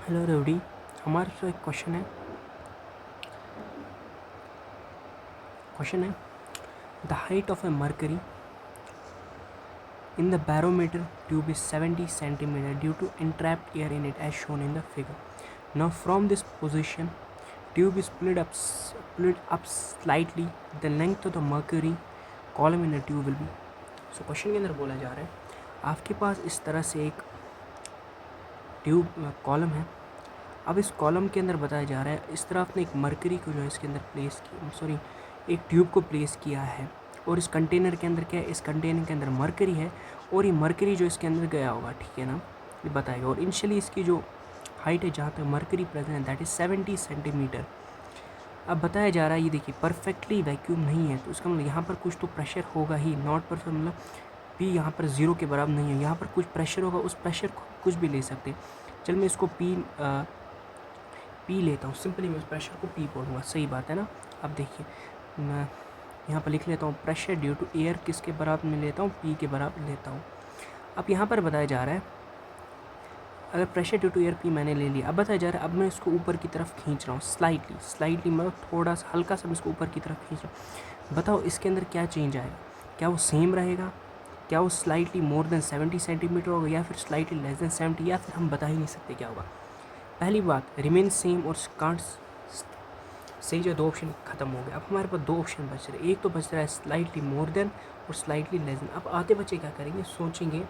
Hello रेवड़ी। हमारे पास एक क्वेश्चन है the height of A mercury in the barometer tube is 70 centimeter due to entrapped air in it as shown in the figure. Now from this position tube is split up slightly. The length of the mercury column in the tube will be. So question के अंदर बोला जा रहा है आपके पास इस तरह से एक ट्यूब कॉलम है। अब इस कॉलम के अंदर बताया जा रहा है इस तरह आपने एक मरकरी को जो है इसके अंदर प्लेस किया, सॉरी एक ट्यूब को प्लेस किया है और इस कंटेनर के अंदर क्या है, इस कंटेनर के अंदर मरकरी है और ये मरकरी जो इसके अंदर गया होगा, ठीक है ना, ये बताएगा। और इनिशियली इसकी जो हाइट है जहाँ पे मरकरी प्रेजेंट है दैट इज़ 70 सेंटीमीटर। अब बताया जा रहा है ये देखिए परफेक्टली वैक्यूम नहीं है, तो इसका मतलब यहाँ पर कुछ तो प्रेशर होगा ही। नॉट परफेक्ट मतलब पी यहाँ पर ज़ीरो के बराबर नहीं है, यहाँ पर कुछ प्रेशर होगा, उस प्रेशर को कुछ भी ले सकते हैं। चल मैं इसको पी लेता हूँ, सिंपली मैं उस प्रेशर को पी बोलूँगा, सही बात है ना। अब देखिए मैं यहाँ पर लिख लेता हूँ प्रेशर ड्यू टू एयर किसके बराबर में लेता हूँ, पी के बराबर लेता हूँ। अब यहाँ पर बताया जा रहा है अगर pressure due to air P मैंने ले लिया, अब बताया जा रहा है अब मैं इसको ऊपर की तरफ खींच रहा हूँ स्लाइटली मतलब थोड़ा सा हल्का सा मैं इसको ऊपर की तरफ खींच रहा हूँ। बताओ इसके अंदर क्या चेंज आएगा, क्या वो सेम रहेगा, क्या वो स्लाइटली मोर देन 70 सेंटीमीटर होगा या फिर स्लाइटली लेस देन 70, या फिर हम बता ही नहीं सकते क्या होगा। पहली बात रिमेन सेम और कांट सही जो दो ऑप्शन खत्म हो गए। अब हमारे पास दो ऑप्शन बच रहे, एक तो बच रहा है स्लाइटली मोर देन और स्लाइटली लेस देन। अब आते बच्चे क्या करेंगे, सोचेंगे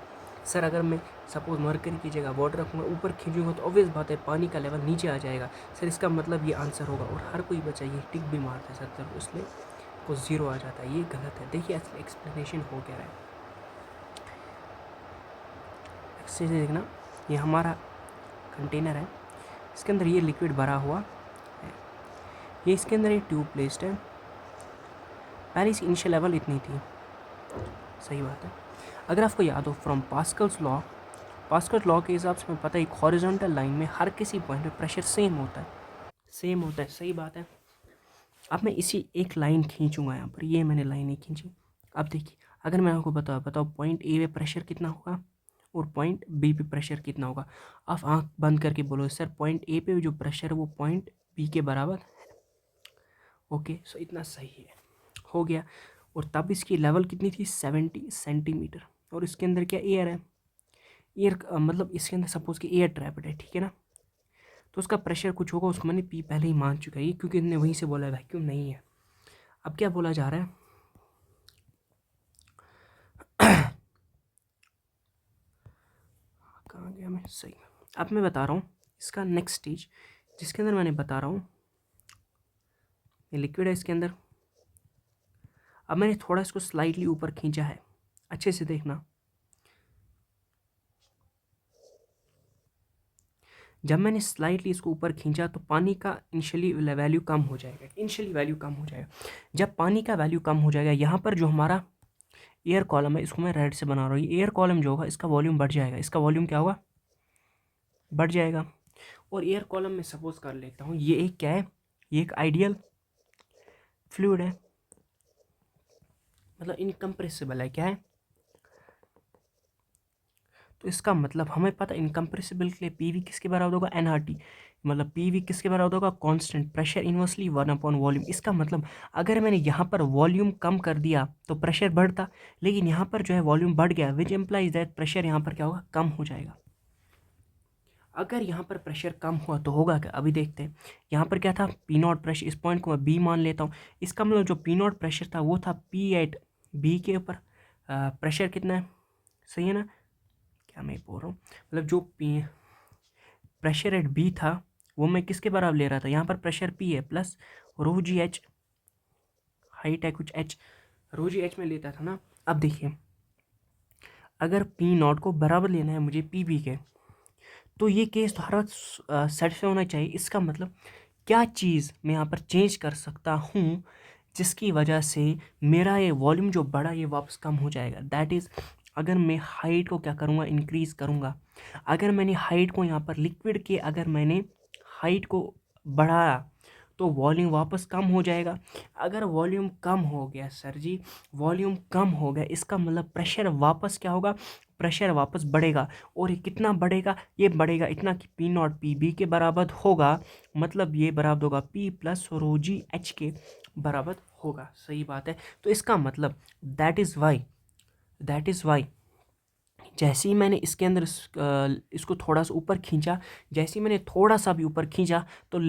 सर अगर मैं सपोज मरकरी की जगह वाटर रखूँगा ऊपर खींचूंगा तो ऑब्वियस बात है पानी का लेवल नीचे आ जाएगा, सर इसका मतलब ये आंसर होगा। और हर कोई बच्चा ये टिक भी मारता है सर, तो उसमें को ज़ीरो आ जाता है, ये गलत है। देखिए एक्सप्लेनेशन हो क्या रहा है, अच्छे से देखना। ये हमारा कंटेनर है, इसके अंदर ये लिक्विड भरा हुआ है, ये इसके अंदर एक ट्यूब प्लेस्ड है। पहले इसकी इनिशियल लेवल इतनी थी, सही बात है। अगर आपको याद हो फ्रॉम पास्कल्स लॉ के हिसाब से हमें पता है एक हॉरिजॉन्टल लाइन में हर किसी पॉइंट पे प्रेशर सेम होता है, सही बात है। अब मैं इसी एक लाइन खींचूंगा यहाँ पर, ये मैंने लाइन नहीं खींची। अब देखिए अगर मैं आपको बताओ पॉइंट ए पे प्रेशर कितना होगा और पॉइंट बी पे प्रेशर कितना होगा। आप आँख बंद करके बोलो सर पॉइंट ए पे जो प्रेशर है वो पॉइंट बी के बराबर है। ओके सो इतना सही है, हो गया। और तब इसकी लेवल कितनी थी, 70 सेंटीमीटर। और इसके अंदर क्या एयर है, एयर मतलब इसके अंदर सपोज कि एयर ट्रैप्ड है, ठीक है ना, तो उसका प्रेशर कुछ होगा, उसको मैंने पी पहले ही मान चुका है क्योंकि इन्होंने वहीं से बोला वैक्यूम नहीं है। अब क्या बोला जा रहा है कहाँ गया मैं, सही। अब मैं बता रहा हूँ इसका नेक्स्ट स्टेज जिसके अंदर मैंने बता रहा हूँ ये लिक्विड है इसके अंदर। अब मैंने थोड़ा इसको स्लाइटली ऊपर खींचा है, अच्छे से देखना। जब मैंने स्लाइटली इसको ऊपर खींचा तो पानी का इनिशियली वैल्यू कम हो जाएगा, जब पानी का वैल्यू कम हो जाएगा यहाँ पर जो हमारा एयर कॉलम है इसको मैं रेड से बना रहा हूँ, ये एयर कॉलम जो होगा इसका वॉल्यूम बढ़ जाएगा, इसका वॉल्यूम क्या होगा, बढ़ जाएगा। और एयर कॉलम में सपोज कर लेता हूँ ये एक क्या है, ये एक आइडियल फ्लूइड है, मतलब इनकम्प्रेसिबल है, क्या है, तो इसका मतलब हमें पता इनकम्प्रेसिबल के लिए पीवी किसके बराबर होगा, एनआरटी, मतलब पीवी किसके बराबर होगा, कांस्टेंट प्रेशर इनवर्सली 1/वॉल्यूम। इसका मतलब अगर मैंने यहाँ पर वॉल्यूम कम कर दिया तो प्रेशर बढ़ता, लेकिन यहाँ पर जो है वॉल्यूम बढ़ गया विच एम्प्लाइज दैट प्रेशर यहाँ पर क्या होगा, कम हो जाएगा। अगर यहाँ पर प्रेशर कम हुआ तो होगा क्या, अभी देखते हैं। यहाँ पर क्या था, पी नॉट प्रेशर, इस पॉइंट को मैं बी मान लेता हूँ। इसका मतलब जो पी नॉट प्रेशर था वो था पी एट बी के ऊपर, प्रेशर कितना है, सही है ना, क्या मैं बोल रहा हूँ, मतलब जो पी प्रेशर एट बी था वो मैं किसके बराबर ले रहा था, यहाँ पर प्रेशर पी है प्लस रो जी एच, हाइट है कुछ एच, रो जी एच में लेता था ना। अब देखिए अगर पी नॉट को बराबर लेना है मुझे पी बी के, तो ये केस तो हर वक्त सेटिस्फाई होना चाहिए। इसका मतलब क्या चीज़ मैं यहाँ पर चेंज कर सकता हूँ जिसकी वजह से मेरा ये वॉल्यूम जो बढ़ा ये वापस कम हो जाएगा, दैट इज़ अगर मैं हाइट को क्या करूँगा, इंक्रीज़ करूँगा। अगर मैंने हाइट को यहाँ पर लिक्विड के अगर मैंने हाइट को बढ़ाया तो वॉल्यूम वापस कम हो जाएगा। अगर वॉल्यूम कम हो गया सर जी, वॉल्यूम कम हो गया इसका मतलब प्रेशर वापस क्या होगा, प्रेशर वापस बढ़ेगा, और ये कितना बढ़ेगा, ये बढ़ेगा इतना कि पी नॉट पी बी के बराबर होगा, मतलब ये बराबर होगा पी प्लस रो जी एच के बराबर होगा। सही बात है। तो इसका मतलब दैट इज़ वाई जैसे ही मैंने इसके अंदर इसको थोड़ा सा ऊपर खींचा, जैसे ही मैंने थोड़ा सा भी ऊपर खींचा, तो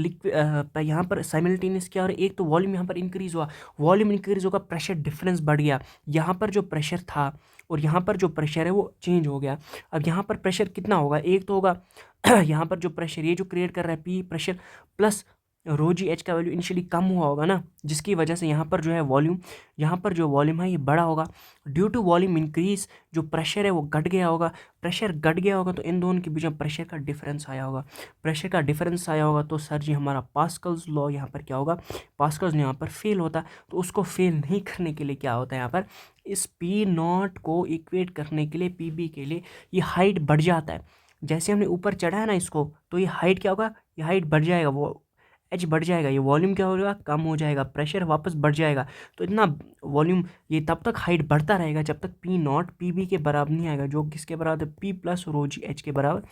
यहाँ पर साइमल्टेनियस क्या, और एक तो वॉल्यूम यहाँ पर इंक्रीज़ हुआ, वॉल्यूम इंक्रीज़ होगा, प्रेशर डिफरेंस बढ़ गया। यहाँ पर जो प्रेशर था और यहाँ पर जो प्रेशर है वो चेंज हो गया। अब यहाँ पर प्रेशर कितना होगा, एक तो होगा यहाँ पर जो प्रेशर ये जो क्रिएट कर रहा है पी प्रेशर प्लस रो जी एच का वैल्यू इनिशियली कम हुआ होगा ना, जिसकी वजह से यहाँ पर जो है वॉल्यूम, यहाँ पर जो वॉल्यूम है ये बड़ा होगा। ड्यू टू वॉल्यूम इंक्रीज जो प्रेशर है वो घट गया होगा, प्रेशर घट गया होगा तो इन दोनों के बीच में प्रेशर का डिफरेंस आया होगा, प्रेशर का डिफरेंस आया होगा। तो सर जी हमारा पास्कल्स लॉ यहाँ पर क्या होगा, पास्कल्स यहाँ पर फेल होता। तो उसको फेल नहीं करने के लिए क्या होता है यहाँ पर, इस पी नॉट को इक्वेट करने के लिए पी बी के लिए ये हाइट बढ़ जाता है। जैसे हमने ऊपर चढ़ा है ना इसको, तो ये हाइट क्या होगा, ये हाइट बढ़ जाएगा, वो एच बढ़ जाएगा, ये वॉल्यूम क्या होगा, कम हो जाएगा, प्रेशर वापस बढ़ जाएगा। तो इतना वॉल्यूम ये तब तक हाइट बढ़ता रहेगा जब तक पी नॉट पी बी के बराबर नहीं आएगा, जो किसके बराबर है, पी प्लस रो जी एच के बराबर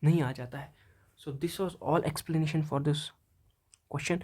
नहीं आ जाता है। So this was all explanation for this question.